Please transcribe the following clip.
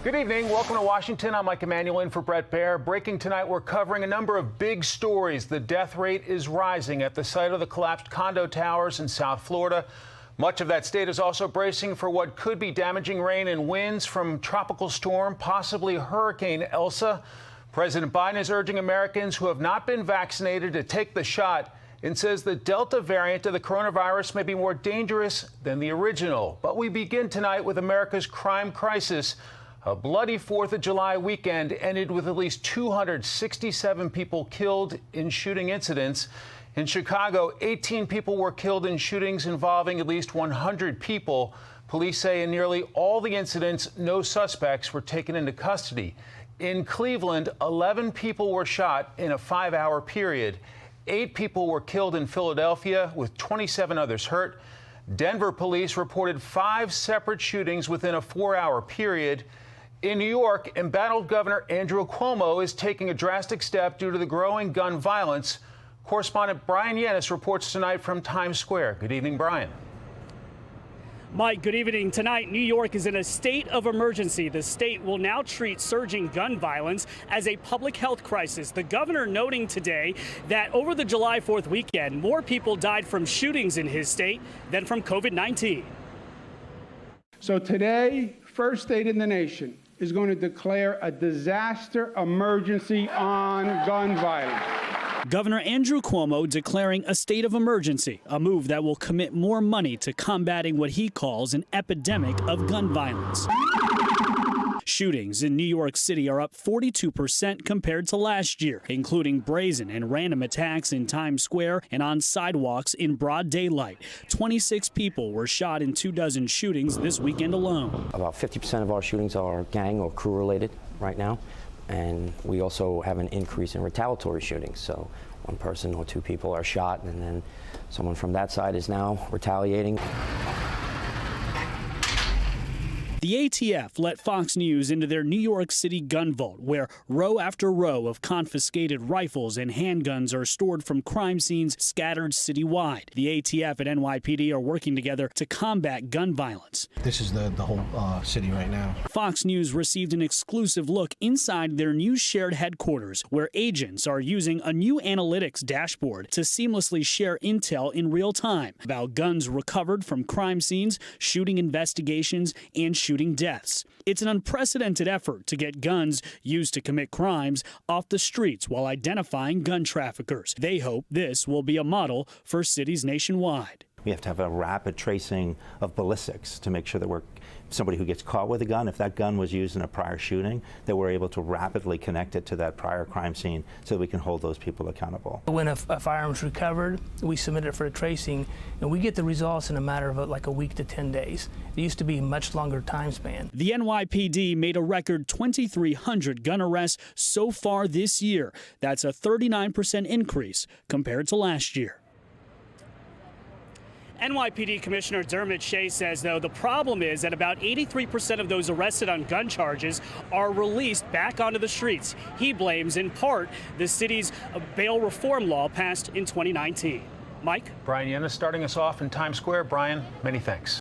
Good evening. Welcome to Washington. I'm Mike Emanuel in for Brett Baer. Breaking tonight, we're covering a number of big stories. The death rate is rising at the site of the collapsed condo towers in South Florida. Much of that state is also bracing for what could be damaging rain and winds from tropical storm, possibly Hurricane Elsa. President Biden is urging Americans who have not been vaccinated to take the shot and says the Delta variant of the coronavirus may be more dangerous than the original. But we begin tonight with America's crime crisis. A bloody 4th of July weekend ended with at least 267 people killed in shooting incidents. In Chicago, 18 people were killed in shootings involving at least 100 people. Police say in nearly all the incidents, no suspects were taken into custody. In Cleveland, 11 people were shot in a 5-hour period. 8 people were killed in Philadelphia, with 27 others hurt. Denver police reported 5 separate shootings within a 4-hour period. In New York, embattled Governor Andrew Cuomo is taking a drastic step due to the growing gun violence. Correspondent Brian Yanis reports tonight from Times Square. Good evening, Brian. Mike, good evening. Tonight, New York is in a state of emergency. The state will now treat surging gun violence as a public health crisis. The governor noting today that over the July 4th weekend, more people died from shootings in his state than from COVID-19. So today, first state in the nation is going to declare a disaster emergency on gun violence. Governor Andrew Cuomo declaring a state of emergency, a move that will commit more money to combating what he calls an epidemic of gun violence. Shootings in New York City are up 42% compared to last year, including brazen and random attacks in Times Square and on sidewalks in broad daylight. 26 people were shot in 24 shootings this weekend alone. About 50% of our shootings are gang or crew related right now. And we also have an increase in retaliatory shootings. So one person or 2 people are shot, and then someone from that side is now retaliating. The ATF let Fox News into their New York City gun vault, where row after row of confiscated rifles and handguns are stored from crime scenes scattered citywide. The ATF and NYPD are working together to combat gun violence. This is the whole city right now. Fox News received an exclusive look inside their new shared headquarters, where agents are using a new analytics dashboard to seamlessly share intel in real time about guns recovered from crime scenes, shooting investigations, and shooting deaths. It's an unprecedented effort to get guns used to commit crimes off the streets while identifying gun traffickers. They hope this will be a model for cities nationwide. We have to have a rapid tracing of ballistics to make sure that somebody who gets caught with a gun, if that gun was used in a prior shooting, that we're able to rapidly connect it to that prior crime scene so that we can hold those people accountable. When a firearm's recovered, we submit it for a tracing, and we get the results in a matter of like a week to 10 days. It used to be a much longer time span. The NYPD made a record 2,300 gun arrests so far this year. That's a 39% increase compared to last year. NYPD Commissioner Dermot Shea says, though, the problem is that about 83% of those arrested on gun charges are released back onto the streets. He blames, in part, the city's bail reform law passed in 2019. Mike? Brian Yanis starting us off in Times Square. Brian, many thanks.